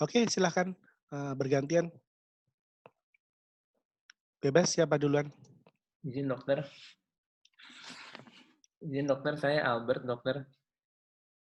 Oke, silahkan bergantian. Bebas siapa duluan? Izin dokter. Izin dokter, saya Albert dokter.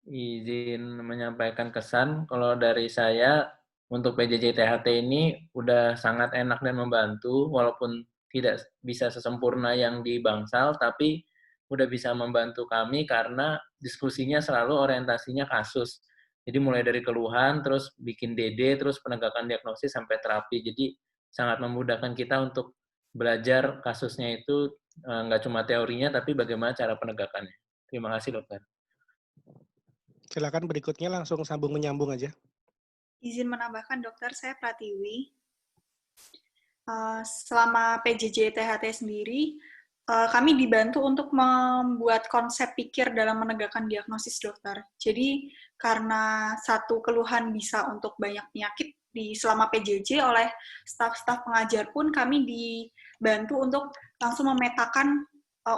Izin menyampaikan kesan kalau dari saya untuk PJJ THT ini udah sangat enak dan membantu walaupun tidak bisa sesempurna yang di Bangsal tapi udah bisa membantu kami karena diskusinya selalu orientasinya kasus. Jadi mulai dari keluhan terus bikin DD terus penegakan diagnosis sampai terapi. Jadi sangat memudahkan kita untuk belajar kasusnya itu nggak cuma teorinya tapi bagaimana cara penegakannya. Terima kasih dokter. Silakan berikutnya langsung sambung menyambung aja. Izin menambahkan dokter, saya Pratiwi. Selama PJJ THT sendiri, kami dibantu untuk membuat konsep pikir dalam menegakkan diagnosis dokter. Jadi karena satu keluhan bisa untuk banyak penyakit selama PJJ oleh staf-staf pengajar pun kami dibantu untuk langsung memetakan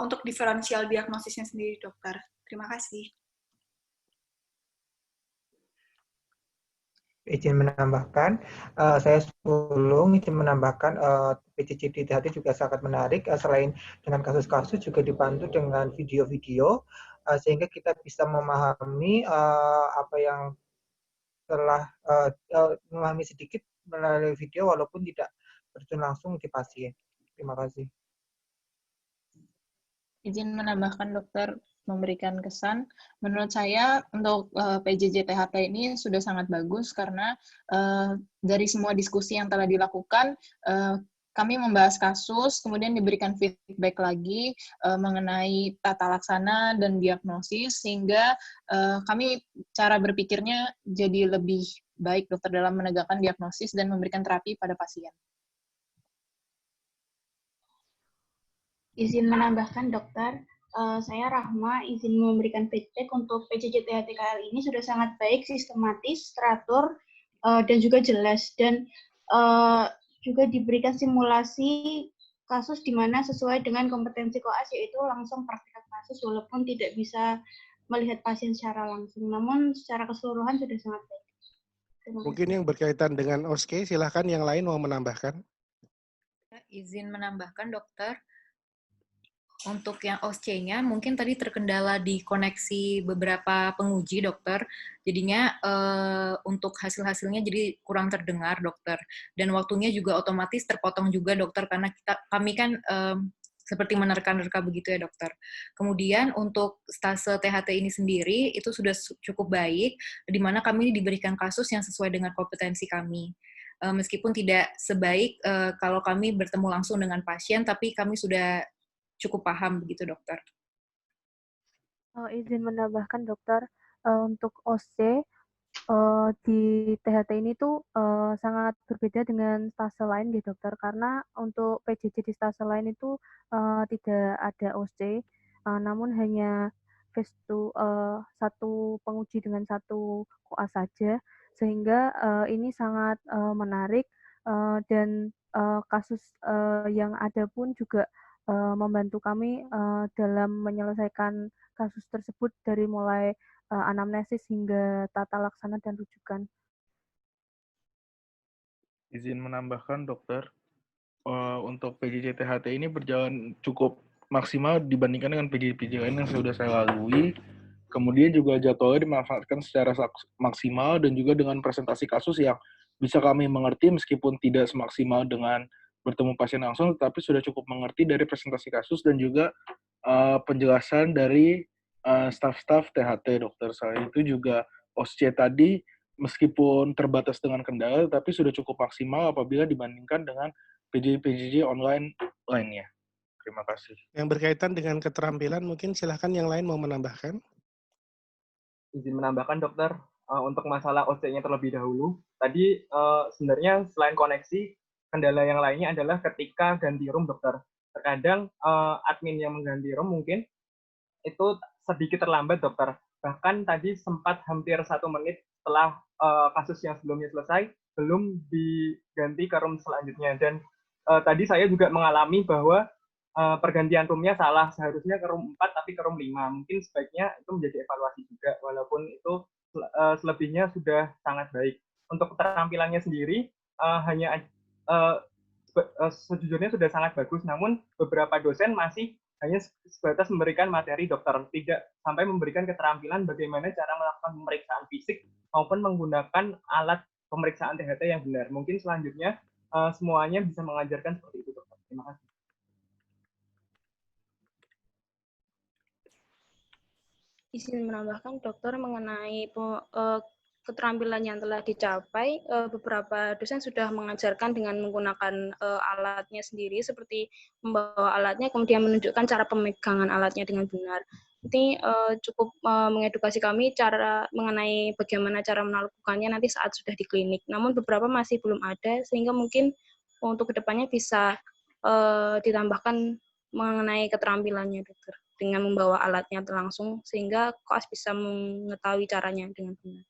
untuk diferensial diagnosisnya sendiri dokter. Terima kasih. Izin menambahkan, saya Sulung izin menambahkan PJJ di THT juga sangat menarik. Selain dengan kasus-kasus juga dibantu dengan video-video sehingga kita bisa memahami apa yang telah memahami sedikit melalui video walaupun tidak terjun langsung di pasien. Terima kasih. Izin menambahkan dokter memberikan kesan. Menurut saya untuk PJJ THT ini sudah sangat bagus karena dari semua diskusi yang telah dilakukan, kami membahas kasus, kemudian diberikan feedback lagi mengenai tata laksana dan diagnosis, sehingga kami cara berpikirnya jadi lebih baik dokter dalam menegakkan diagnosis dan memberikan terapi pada pasien. Izin menambahkan dokter, saya Rahma, izin memberikan feedback untuk PJJ THT kali ini sudah sangat baik, sistematis, teratur, dan juga jelas. Dan juga diberikan simulasi kasus di mana sesuai dengan kompetensi koas, yaitu langsung praktik kasus walaupun tidak bisa melihat pasien secara langsung. Namun secara keseluruhan sudah sangat baik. Mungkin yang berkaitan dengan OSCE, silahkan yang lain mau menambahkan. Izin menambahkan dokter. Untuk yang OSCE-nya mungkin tadi terkendala di koneksi beberapa penguji dokter, jadinya untuk hasil-hasilnya jadi kurang terdengar dokter, dan waktunya juga otomatis terpotong juga dokter karena kami kan seperti menerka-nerka begitu ya dokter. Kemudian untuk stase THT ini sendiri itu sudah cukup baik, di mana kami diberikan kasus yang sesuai dengan kompetensi kami. Meskipun tidak sebaik kalau kami bertemu langsung dengan pasien, tapi kami sudah cukup paham begitu dokter. Izin menambahkan dokter, untuk OC di THT ini tuh sangat berbeda dengan stase lain gitu dokter, karena untuk PJJ di stase lain itu tidak ada OC, namun hanya face to satu penguji dengan satu koas saja, sehingga ini sangat menarik dan kasus yang ada pun juga membantu kami dalam menyelesaikan kasus tersebut dari mulai anamnesis hingga tata laksana dan rujukan. Izin menambahkan dokter, untuk PJJ THT ini berjalan cukup maksimal dibandingkan dengan PJJ lain yang sudah saya lalui. Kemudian juga jadwalnya dimanfaatkan secara maksimal dan juga dengan presentasi kasus yang bisa kami mengerti meskipun tidak semaksimal dengan bertemu pasien langsung, tetapi sudah cukup mengerti dari presentasi kasus dan juga penjelasan dari staf-staf THT dokter. Selain itu juga OSCE tadi meskipun terbatas dengan kendala, tapi sudah cukup maksimal apabila dibandingkan dengan PJJ online lainnya. Terima kasih. Yang berkaitan dengan keterampilan, mungkin silahkan yang lain mau menambahkan. Izin menambahkan dokter, untuk masalah OC-nya terlebih dahulu. Tadi sebenarnya selain koneksi, kendala yang lainnya adalah ketika ganti room dokter. Terkadang admin yang mengganti room mungkin itu sedikit terlambat dokter. Bahkan tadi sempat hampir 1 menit setelah kasus yang sebelumnya selesai, belum diganti ke room selanjutnya. Dan tadi saya juga mengalami bahwa pergantian room-nya salah, seharusnya ke room 4 tapi ke room 5. Mungkin sebaiknya itu menjadi evaluasi juga, walaupun itu selebihnya sudah sangat baik. untuk keterampilannya sendiri sejujurnya sudah sangat bagus, namun beberapa dosen masih hanya sebatas memberikan materi dokter, tidak sampai memberikan keterampilan bagaimana cara melakukan pemeriksaan fisik maupun menggunakan alat pemeriksaan THT yang benar. Mungkin selanjutnya semuanya bisa mengajarkan seperti itu, dokter. Terima kasih. Izin menambahkan, dokter, mengenai keterampilan yang telah dicapai, beberapa dosen sudah mengajarkan dengan menggunakan alatnya sendiri, seperti membawa alatnya, kemudian menunjukkan cara pemegangan alatnya dengan benar. Ini cukup mengedukasi kami cara mengenai bagaimana cara melakukannya nanti saat sudah di klinik. Namun beberapa masih belum ada, sehingga mungkin untuk kedepannya bisa ditambahkan mengenai keterampilannya, dokter, dengan membawa alatnya langsung, sehingga koas bisa mengetahui caranya dengan benar.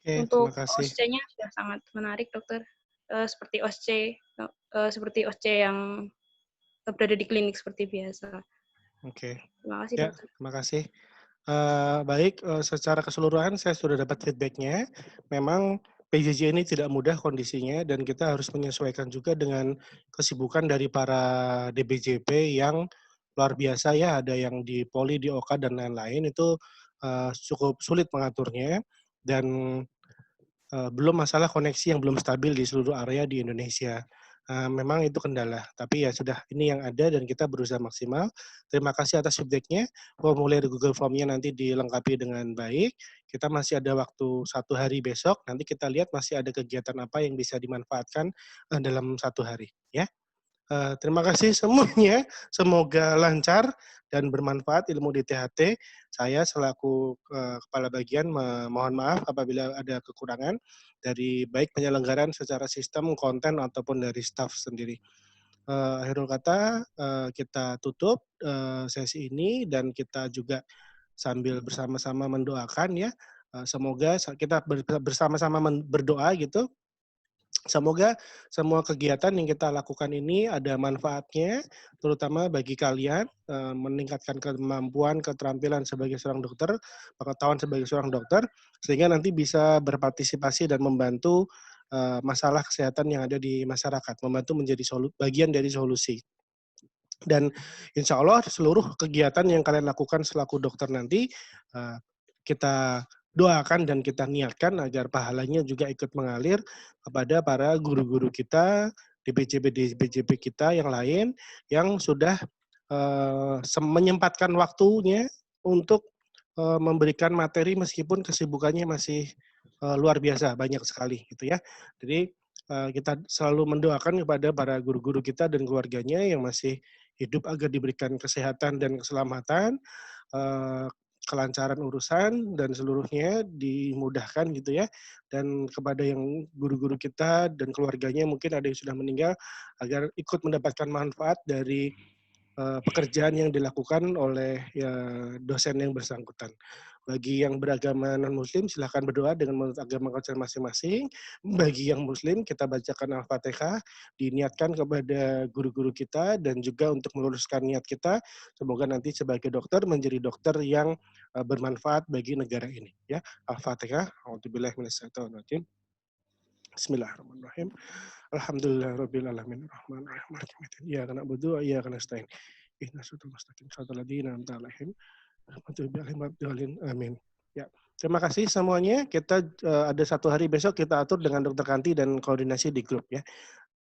Oke, Untuk terima kasih. OSCE-nya sudah sangat menarik, dokter. Seperti OSCE yang berada di klinik seperti biasa. Oke. Terima kasih, Ya, dokter. terima kasih. Baik, secara keseluruhan saya sudah dapat feedback-nya. Memang PJJ ini tidak mudah kondisinya dan kita harus menyesuaikan juga dengan kesibukan dari para DBJP yang luar biasa ya. Ada yang di Poli, di OK, dan lain-lain. Itu cukup sulit mengaturnya. Dan belum masalah koneksi yang belum stabil di seluruh area di Indonesia. Memang itu kendala, tapi ya sudah, ini yang ada dan kita berusaha maksimal. Terima kasih atas feedback-nya. Formulir Google Form-nya nanti dilengkapi dengan baik. Kita masih ada waktu 1 hari besok, nanti kita lihat masih ada kegiatan apa yang bisa dimanfaatkan dalam 1 hari. Ya. Terima kasih semuanya, semoga lancar dan bermanfaat ilmu di THT. Saya selaku Kepala Bagian mohon maaf apabila ada kekurangan dari baik penyelenggaraan secara sistem, konten, ataupun dari staf sendiri. Akhirul kata, kita tutup sesi ini dan kita juga sambil bersama-sama mendoakan ya, semoga kita bersama-sama berdoa gitu. Semoga semua kegiatan yang kita lakukan ini ada manfaatnya, terutama bagi kalian, meningkatkan kemampuan, keterampilan sebagai seorang dokter, pengetahuan sebagai seorang dokter, sehingga nanti bisa berpartisipasi dan membantu masalah kesehatan yang ada di masyarakat, membantu menjadi bagian dari solusi. Dan insya Allah seluruh kegiatan yang kalian lakukan selaku dokter nanti, kita doakan dan kita niatkan agar pahalanya juga ikut mengalir kepada para guru-guru kita, DBJP kita yang lain, yang sudah menyempatkan waktunya untuk memberikan materi meskipun kesibukannya masih luar biasa, banyak sekali gitu ya. Jadi kita selalu mendoakan kepada para guru-guru kita dan keluarganya yang masih hidup agar diberikan kesehatan dan keselamatan, kelancaran urusan dan seluruhnya dimudahkan gitu ya. Dan kepada yang guru-guru kita dan keluarganya mungkin ada yang sudah meninggal agar ikut mendapatkan manfaat dari pekerjaan yang dilakukan oleh dosen yang bersangkutan. Bagi yang beragama non-muslim silahkan berdoa dengan menurut agama kalian masing-masing. Bagi yang muslim kita bacakan Al-Fatihah, diniatkan kepada guru-guru kita dan juga untuk meluruskan niat kita. Semoga nanti sebagai dokter menjadi dokter yang bermanfaat bagi negara ini. Ya, Al-Fatihah. A'udzubillahi minasyaitonirrajim. Bismillahirrahmanirrahim. Alhamdulillahirabbil alamin. Arrahmanirrahim. Maliki yaumiddin. Iyyaka na'budu wa iyyaka nasta'in. Ihdinas siratal mustaqim. Shiratal ladzina an'amta 'alaihim. Amin. Ya, terima kasih semuanya. Kita ada 1 hari besok kita atur dengan Dokter Kanti dan koordinasi di grup ya.